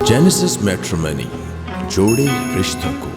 Genesis matrimony, जोड़े रिश्तों को।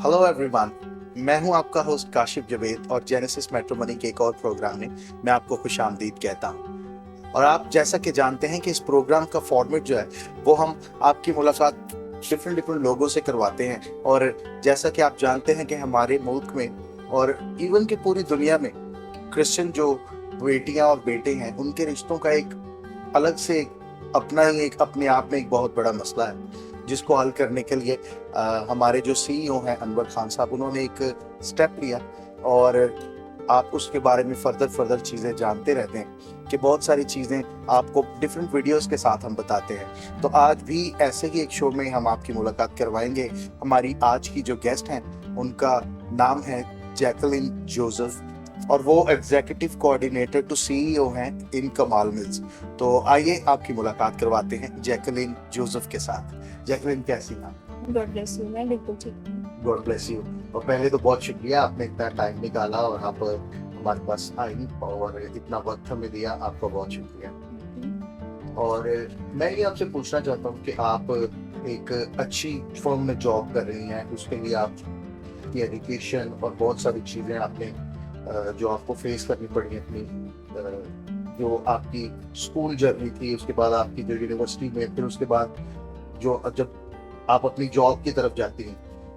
हेलो एवरीवन, मैं हूं आपका होस्ट काशिफ जवेद और जेनेसिस मैट्रिमनी के एक और प्रोग्राम में मैं आपको खुशामदीद कहता हूं। और आप जैसा कि जानते हैं कि इस प्रोग्राम का फॉर्मेट जो है वो हम आपकी मुलाकात डिफरेंट लोगों से करवाते हैं। और जैसा कि आप जानते हैं कि हमारे मुल्क में और इवन कि पूरी दुनिया में क्रिश्चियन जो बेटियां और बेटे हैं उनके रिश्तों का एक अलग से अपना ही एक अपने आप में एक बहुत बड़ा मसला है, जिसको हल करने के लिए हमारे जो सीईओ हैं अनवर खान साहब, उन्होंने एक स्टेप लिया। और आप उसके बारे में फर्दर चीज़ें जानते रहते हैं कि बहुत सारी चीज़ें आपको डिफरेंट वीडियोस के साथ हम बताते हैं। तो आज भी ऐसे ही एक शो में हम आपकी मुलाकात करवाएंगे। हमारी आज की जो गेस्ट हैं उनका नाम है जैकलिन जोसेफ और वो एग्जीक्यूटिव कोऑर्डिनेटर टू सीईओ हैं इन कमाल मिल्स। तो आइए आपकी मुलाकात करवाते हैं जैकलिन जोसेफ के साथ। जैकलिन कैसी हैं? God bless you. मैं बिल्कुल ठीक हूँ। God bless you. और पहले तो बहुत शुक्रिया, आपने इतना टाइम निकाला और आप हमारे पास आई और इतना वक्त हमें दिया, आपका बहुत शुक्रिया। और मैं ये आपसे पूछना चाहता हूँ कि आप एक अच्छी फर्म में जॉब कर रही हैं, उसके लिए आपकी एजुकेशन और बहुत सारी चीज़ें आपने जो आपको फेस करनी पड़ी अपनी, जो आपकी स्कूल जर्नी थी, उसके बाद आपकी जो यूनिवर्सिटी में, फिर उसके बाद जो जब आप अपनी जॉब की तरफ जाती हैं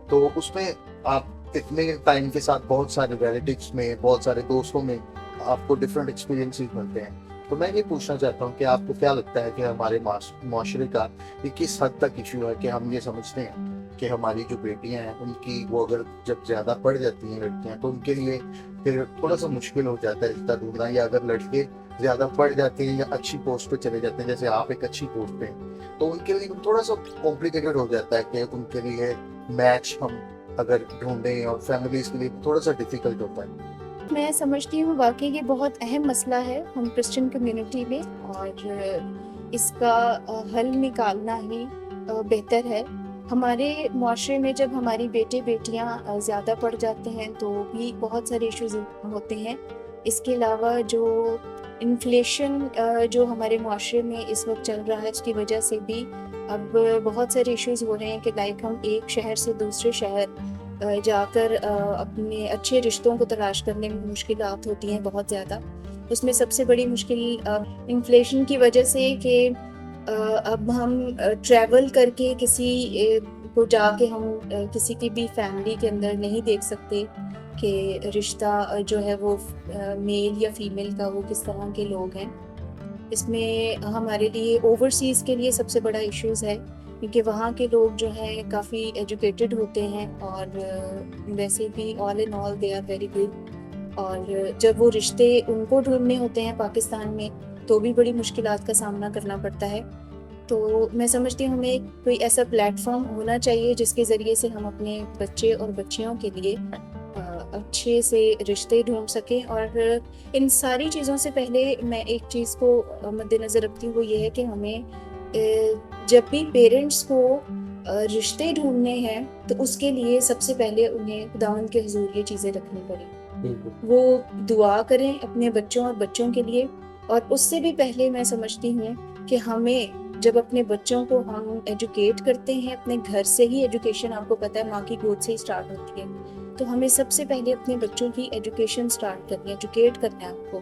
तो उसमें आप इतने टाइम के साथ बहुत सारे रिलेटिव्स में, बहुत सारे दोस्तों में आपको डिफरेंट एक्सपीरियंसेस मिलते हैं। तो मैं ये पूछना चाहता हूँ कि आपको क्या लगता है कि हमारे माशरे का ये किस हद तक इशू है कि हम ये समझते हैं कि हमारी जो बेटियां हैं उनकी वो अगर जब ज़्यादा पढ़ जाती हैं लड़कियां तो उनके लिए फिर थोड़ा सा मुश्किल हो जाता है रिश्ता ढूंढना, या अगर लड़के ज़्यादा पढ़ जाते हैं या अच्छी पोस्ट पे चले जाते हैं, जैसे आप एक अच्छी पोस्ट पे हैं, तो उनके लिए थोड़ा सा कॉम्प्लिकेटेड हो जाता है कि उनके लिए मैच हम अगर ढूंढें, और फैमिलीज के लिए थोड़ा सा डिफिकल्ट होता है। मैं समझती हूँ वाकई ये बहुत अहम मसला है हम क्रिश्चियन कम्युनिटी में, और इसका हल निकालना ही बेहतर है। हमारे मुआशरे में जब हमारी बेटे बेटियाँ ज़्यादा पढ़ जाते हैं तो भी बहुत सारे इश्यूज होते हैं। इसके अलावा जो इन्फ्लेशन जो हमारे मुआशरे में इस वक्त चल रहा है, उसकी वजह से भी अब बहुत सारे इश्यूज हो रहे हैं कि लाइक हम एक शहर से दूसरे शहर जाकर अपने अच्छे रिश्तों को तलाश करने में मुश्किलात होती हैं बहुत ज़्यादा। उसमें सबसे बड़ी मुश्किल इन्फ्लेशन की वजह से कि अब हम ट्रैवल करके किसी को जाके हम किसी की भी फैमिली के अंदर नहीं देख सकते कि रिश्ता जो है वो मेल या फीमेल का वो किस तरह के लोग हैं। इसमें हमारे लिए ओवरसीज़ के लिए सबसे बड़ा इश्यूज़ है, क्योंकि वहाँ के लोग जो हैं काफ़ी एजुकेटेड होते हैं और वैसे भी all in all they are very good. और जब वो रिश्ते उनको ढूंढने होते हैं पाकिस्तान में तो भी बड़ी मुश्किलात का सामना करना पड़ता है। तो मैं समझती हूँ हमें कोई ऐसा प्लेटफॉर्म होना चाहिए जिसके ज़रिए से हम अपने बच्चे और बच्चियों के लिए अच्छे से रिश्ते ढूंढ सकें। और इन सारी चीज़ों से पहले मैं एक चीज़ को मद्देनज़र रखती हूँ, वो ये है कि हमें जब भी पेरेंट्स को रिश्ते ढूंढने हैं तो उसके लिए सबसे पहले उन्हें खुदावंद के हुजूर ये चीज़ें रखनी पड़े। वो दुआ करें अपने बच्चों और बच्चों के लिए। और उससे भी पहले मैं समझती हूँ कि हमें जब अपने बच्चों को हम एजुकेट करते हैं, अपने घर से ही एजुकेशन, आपको पता है माँ की गोद से ही स्टार्ट होती है, तो हमें सबसे पहले अपने बच्चों की एजुकेशन स्टार्ट करनी है, एजुकेट करना है आपको,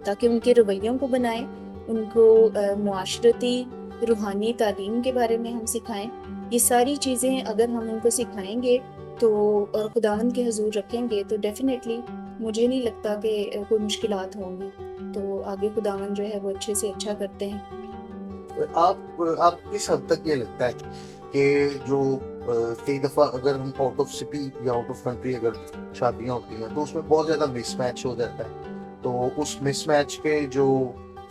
ताकि उनके रवैयों को बनाएं, उनको मुआशरती रूहानी तालीम के बारे में हम सिखाएं। ये सारी चीज़ें अगर हम उनको सिखाएंगे तो और खुदावंद के हुजूर रखेंगे तो डेफिनेटली मुझे नहीं लगता कि कोई मुश्किलात होंगी। तो आगे खुदावंद जो है वो अच्छे से अच्छा करते हैं। आप किस हद तक ये लगता है कि जो कई दफ़ा अगर हम आउट ऑफ सिटी या आउट ऑफ कंट्री अगर शादियाँ होती हैं तो उसमें बहुत ज़्यादा मिसमैच हो जाता है, तो उस मिसमैच के जो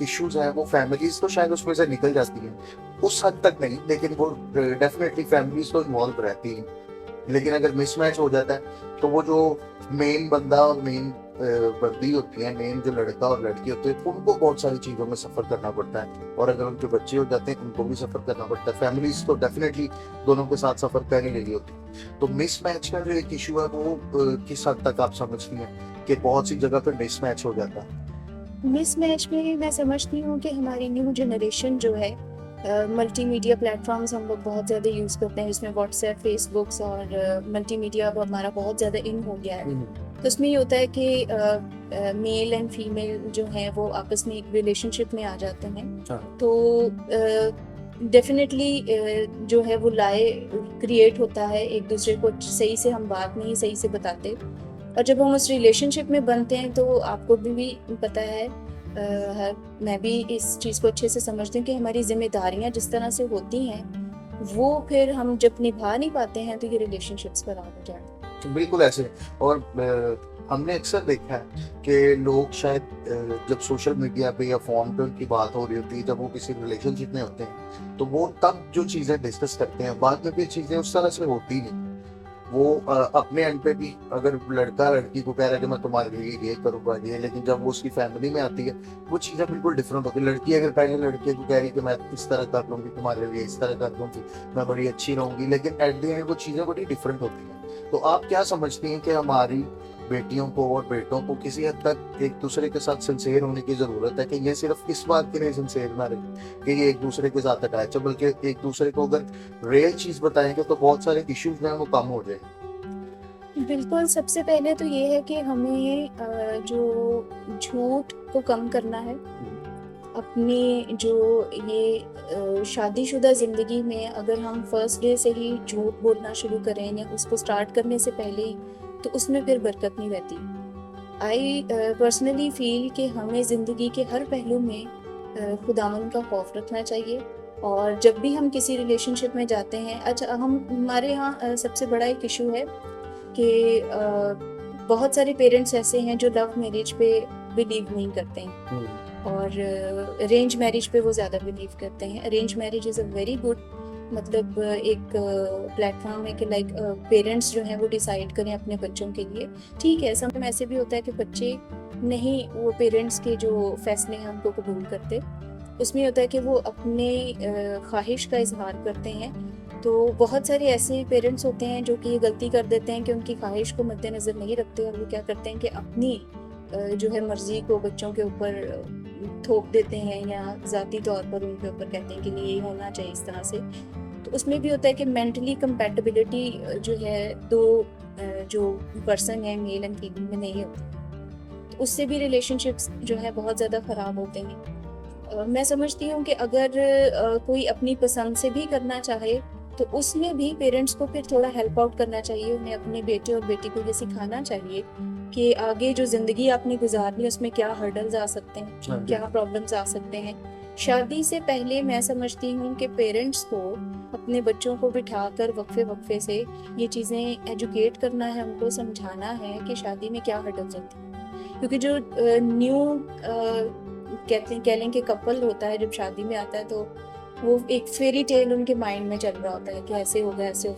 इश्यूज हैं वो फैमिलीज तो शायद उसमें से निकल जाती हैं, उस हद तक नहीं, लेकिन वो डेफिनेटली फैमिलीज तो इन्वॉल्व रहती हैं। लेकिन अगर मिसमैच हो जाता है तो वो जो मेन बंदा और मेन बंदी होती है, मेन जो लड़का और लड़की होते हैं, उनको बहुत सारी चीज़ों में सफ़र करना पड़ता है। और अगर उनके बच्चे हो जाते हैं उनको भी सफ़र करना पड़ता है। फैमिलीज तो डेफिनेटली दोनों के साथ सफ़र कर ही रही होती। तो मिसमैच का जो एक इशू है वो किस हद तक आप समझती हैं कि बहुत सी जगह पर मिसमैच हो जाता है? मिसमैच में मैं समझती हूँ कि हमारी न्यू जनरेशन जो है मल्टीमीडिया प्लेटफॉर्म्स हम लोग बहुत ज़्यादा यूज़ करते हैं, जिसमें व्हाट्सएप, फेसबुक्स और मल्टीमीडिया अब हमारा बहुत ज़्यादा इन हो गया है। तो उसमें ये होता है कि मेल एंड फीमेल जो हैं वो आपस में एक रिलेशनशिप में आ जाते हैं। तो डेफिनेटली जो है वो लाई क्रिएट होता है, एक दूसरे को सही से हम बात नहीं सही से बताते, और जब हम उस रिलेशनशिप में बनते हैं तो आपको भी पता है, मैं भी इस चीज़ को अच्छे से समझती हूँ कि हमारी जिम्मेदारियाँ जिस तरह से होती हैं वो फिर हम जब निभा नहीं पाते हैं तो ये रिलेशनशिप्स खराब हो जाते हैं। बिल्कुल ऐसे। और हमने अक्सर देखा है कि लोग शायद जब सोशल मीडिया पे या फोन पे उनकी बात हो रही होती है, जब वो किसी रिलेशनशिप में होते हैं, तो वो तब जो चीज़ें डिस्कस करते हैं, बाद में भी चीज़ें उस तरह से होती नहीं। वो अपने एंड पे भी अगर लड़का लड़की को कह रहा है कि मैं तुम्हारे लिए ये करूँगा ये, लेकिन जब वो उसकी फैमिली में आती है वो चीज़ें बिल्कुल डिफरेंट होती है। लड़की अगर पहले लड़के को कह रही है कि मैं इस तरह कर लूँगी तुम्हारे लिए, इस तरह कर लूँगी, मैं बड़ी अच्छी रहूँगी, लेकिन एट द एंड वो चीज़ें बड़ी डिफरेंट होती हैं। तो आप क्या समझती हैं कि हमारी बेटियों को और बेटों को किसी हद तक एक दूसरे के साथ सिंसेयर होने की जरूरत है, कि ये सिर्फ इस बात के लिए सिंसेयर ना रहे कि ये एक दूसरे के साथ अटैच है, बल्कि एक दूसरे को अगर रियल चीज बताएंगे तो बहुत सारे इश्यूज जो है वो कम हो जाएंगे? बिल्कुल, सबसे पहले तो ये है कि हमें जो झूठ को कम करना है। अपनी जो ये शादीशुदा ज़िंदगी में अगर हम फर्स्ट डे से ही झूठ बोलना शुरू करें या उसको स्टार्ट करने से पहले ही, तो उसमें फिर बरकत नहीं रहती। आई पर्सनली फील कि हमें ज़िंदगी के हर पहलू में खुदावंद का खौफ रखना चाहिए, और जब भी हम किसी रिलेशनशिप में जाते हैं, अच्छा हमारे यहाँ सबसे बड़ा एक इशू है कि बहुत सारे पेरेंट्स ऐसे हैं जो लव मैरिज पे बिलीव नहीं करते हैं और अरेंज मैरिज पे वो ज़्यादा बिलीव करते हैं। Arrange marriage is a very good, मतलब एक प्लेटफॉर्म है कि लाइक पेरेंट्स जो हैं वो डिसाइड करें अपने बच्चों के लिए। ठीक है, समटाइम ऐसे भी होता है कि बच्चे नहीं वो पेरेंट्स के जो फैसले हैं उनको कबूल करते। उसमें होता है कि वो अपने ख्वाहिश का इजहार करते हैं। तो बहुत सारे ऐसे पेरेंट्स होते हैं जो कि ये गलती कर देते हैं कि उनकी ख्वाहिश को मद्देनज़र नहीं रखते, और वो क्या करते हैं कि अपनी जो है मर्ज़ी को बच्चों के ऊपर थोप देते हैं या ज़ाती तौर पर उनके ऊपर कहते हैं कि नहीं ये होना चाहिए इस तरह से। तो उसमें भी होता है कि मेंटली कंपैटिबिलिटी जो है दो जो पर्सन है मेल एंड फीमेल में नहीं होती, तो उससे भी रिलेशनशिप्स जो है बहुत ज़्यादा ख़राब होते हैं। मैं समझती हूँ कि अगर कोई अपनी पसंद से भी करना चाहे तो उसमें भी पेरेंट्स को फिर थोड़ा हेल्प आउट करना चाहिए। उन्हें अपने बेटे और बेटी को ये सिखाना चाहिए कि आगे जो ज़िंदगी आपने गुजारनी है उसमें क्या हर्डल्स आ सकते हैं, क्या प्रॉब्लम्स आ सकते हैं। शादी से पहले मैं समझती हूँ कि पेरेंट्स को अपने बच्चों को बिठाकर वक्फे से ये चीज़ें एजुकेट करना है, उनको समझाना है कि शादी में क्या हर्डल्स होती हैं। क्योंकि जो न्यू कह लें कि कपल होता है, जब शादी में आता है तो वो एक फेरी टेल उनके माइंड में चल रहा होता है कि ऐसे होगा ऐसे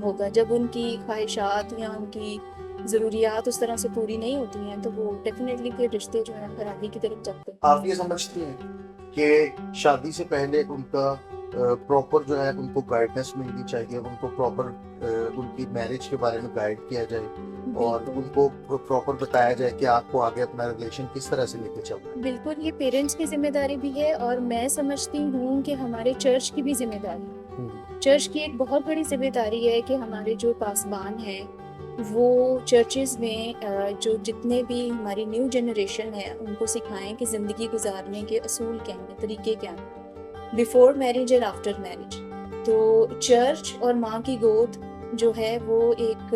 होगा। जब उनकी ख्वाहिशात या उनकी ज़रूरियात उस तरह से पूरी नहीं होती हैं तो वो डेफिनेटली फिर रिश्ते जो है खराबी की तरफ जाते हैं। आप ये समझती हैं कि शादी से पहले उनका प्रॉपर जो है उनको गाइडेंस मिलनी चाहिए, उनको प्रॉपर उनकी मैरिज के बारे में गाइड किया जाए और उनको प्रॉपर बताया जाए कि आपको आगे अपना रिलेशन किस तरह से लेके चलना है? बिल्कुल, ये पेरेंट्स की जिम्मेदारी भी है और मैं समझती हूँ कि हमारे चर्च की भी जिम्मेदारी है। चर्च की एक बहुत बड़ी जिम्मेदारी है कि हमारे जो पासबान हैं वो चर्चेस में जो जितने भी हमारी न्यू जनरेशन है उनको सिखाएं कि ज़िंदगी गुजारने के असूल क्या हैं, तरीके क्या हैं, बिफोर मैरिज और आफ्टर मैरिज। तो चर्च और माँ की गोद जो है वो एक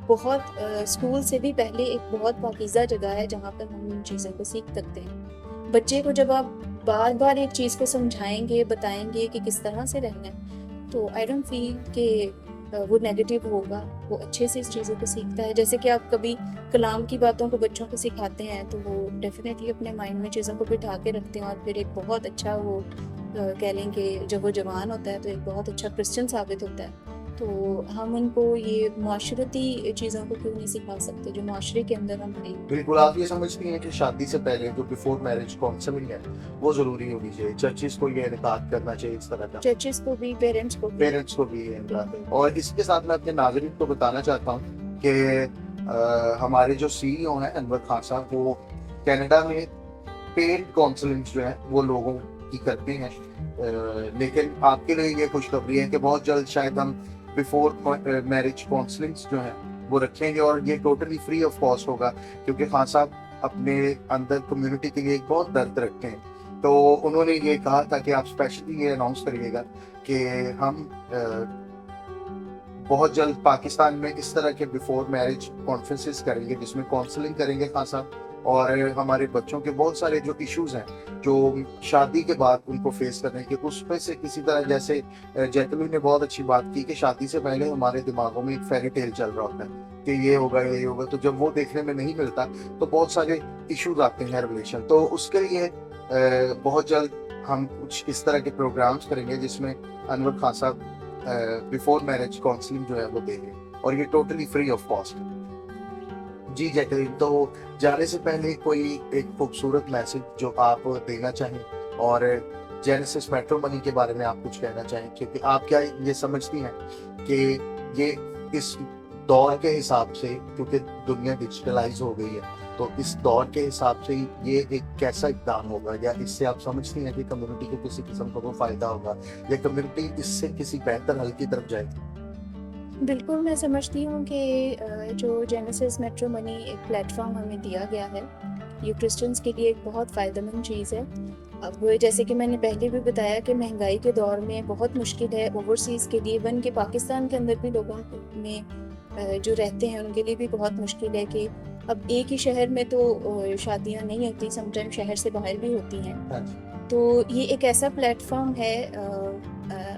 बहुत स्कूल से भी पहले एक बहुत पाकीज़ा जगह है जहाँ पर हम इन चीज़ों को सीख सकते हैं। बच्चे को जब आप बार बार एक चीज़ को समझाएंगे, बताएंगे कि किस तरह से रहना है, तो आई डोंट फील कि वो नेगेटिव होगा, वो अच्छे से इस चीज़ों को सीखता है। जैसे कि आप कभी कलाम की बातों को बच्चों को सिखाते हैं तो वो डेफिनेटली अपने माइंड में चीज़ों को बिठा के रखते हैं और फिर एक बहुत अच्छा वो कह लें कि जब वो जवान होता है तो एक बहुत अच्छा क्रिश्चियन साबित होता है। तो हम उनको ये माशरती चीज़ों को क्यों नहीं सिखा सकते जो माशरे के अंदर हम नहीं। बिल्कुल, आप ये समझती हैं कि शादी से पहले जो बिफोर मैरिज काउंसलिंग है वो जरूरी होनी चाहिए, चर्चिस को ये इनकार करना चाहिए इस तरह का, चर्चिस को भी पेरेंट्स को भी इनकार। और इसके साथ मैं अपने नाज़रीन को बताना चाहता हूँ कि हमारे जो CEO हैं अनवर खान साहब, वो कनाडा में पेड काउंसलिंग जो है वो लोगों की करते हैं, लेकिन आपके लिए ये खुशखबरी है कि बहुत जल्द शायद हम बिफोर मैरिज काउंसलिंग्स जो है वो रखेंगे, और ये टोटली फ्री ऑफ कॉस्ट होगा, क्योंकि खान साहब अपने अंदर कम्युनिटी के लिए एक बहुत दर्द रखते हैं। तो उन्होंने ये कहा था कि आप स्पेशली ये अनाउंस करिएगा कि हम बहुत जल्द पाकिस्तान में इस तरह के बिफोर मैरिज कॉन्फ्रेंसेस करेंगे, जिसमें काउंसलिंग करेंगे खान साहब, और हमारे बच्चों के बहुत सारे जो इश्यूज हैं जो शादी के बाद उनको फेस करने के, उसमें से किसी तरह, जैसे जैतलवी ने बहुत अच्छी बात की कि शादी से पहले हमारे दिमागों में एक फेरी टेल चल रहा होता है कि ये होगा ये होगा, तो जब वो देखने में नहीं मिलता तो बहुत सारे इश्यूज आते हैं रिलेशन। तो उसके लिए बहुत जल्द हम कुछ इस तरह के प्रोग्राम्स करेंगे जिसमें अनवर खान साहब बिफोर मैरिज काउंसलिंग जो है वो देंगे, और ये टोटली फ्री ऑफ कॉस्ट। जी जैकलीन, तो जाने से पहले कोई एक खूबसूरत मैसेज जो आप देना चाहें, और जेनेसिस मैट्रिमोनी के बारे में आप कुछ कहना चाहें, क्योंकि आप क्या ये समझती हैं कि ये इस दौर के हिसाब से, क्योंकि दुनिया डिजिटलाइज हो गई है, तो इस दौर के हिसाब से ये एक कैसा इक़दाम होगा, या इससे आप समझती हैं कि कम्युनिटी को किसी किस्म का कोई फ़ायदा होगा, या कम्युनिटी इससे किसी बेहतर हल की तरफ जाएगी? बिल्कुल, मैं समझती हूँ कि जो जेनेसिस मैट्रिमोनी एक प्लेटफॉर्म हमें दिया गया है, ये क्रिश्चियंस के लिए एक बहुत फ़ायदेमंद चीज़ है। अब जैसे कि मैंने पहले भी बताया कि महंगाई के दौर में बहुत मुश्किल है ओवरसीज़ के लिए, इवन के पाकिस्तान के अंदर भी लोगों में जो रहते हैं उनके लिए भी बहुत मुश्किल है कि अब एक ही शहर में तो शादियाँ नहीं होती, समटाइम शहर से बाहर भी होती हैं। तो ये एक ऐसा प्लेटफॉर्म है,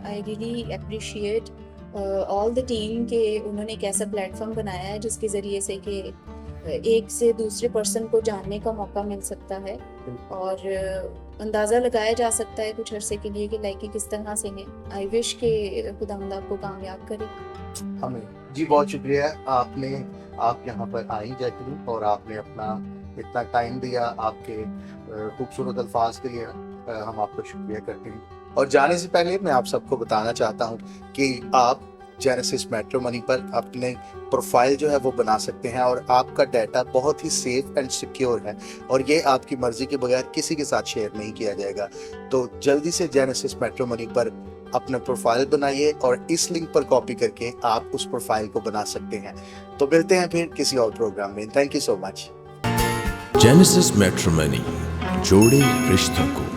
I really appreciate all the team के उन्होंने एक ऐसा प्लेटफॉर्म बनाया है जिसके ज़रिए से कि एक से दूसरे पर्सन को जानने का मौका मिल सकता है, और अंदाज़ा लगाया जा सकता है कुछ अरसे के लिए कि लाइकी किस तरह से है। आई विश के खुदावंद आपको कामयाब करे। हमें जी बहुत शुक्रिया, आप यहाँ पर आई जैकलीन, और आपने अपना इतना टाइम दिया, आपके खूबसूरत अल्फाज के लिए हम आपका शुक्रिया करते हैं। और जाने से पहले मैं आप सबको बताना चाहता हूँ कि आप जेनेसिस मैट्रिमोनी पर अपने प्रोफाइल जो है वो बना सकते हैं, और आपका डाटा बहुत ही सेफ एंड सिक्योर है, और ये आपकी मर्जी के बगैर किसी के साथ शेयर नहीं किया जाएगा। तो जल्दी से जेनेसिस मैट्रिमोनी पर अपना प्रोफाइल बनाइए, और इस लिंक पर कॉपी करके आप उस प्रोफाइल को बना सकते हैं। तो मिलते हैं फिर किसी और प्रोग्राम में। Thank you so much. Genesis matrimony, जोड़े रिश्तों को।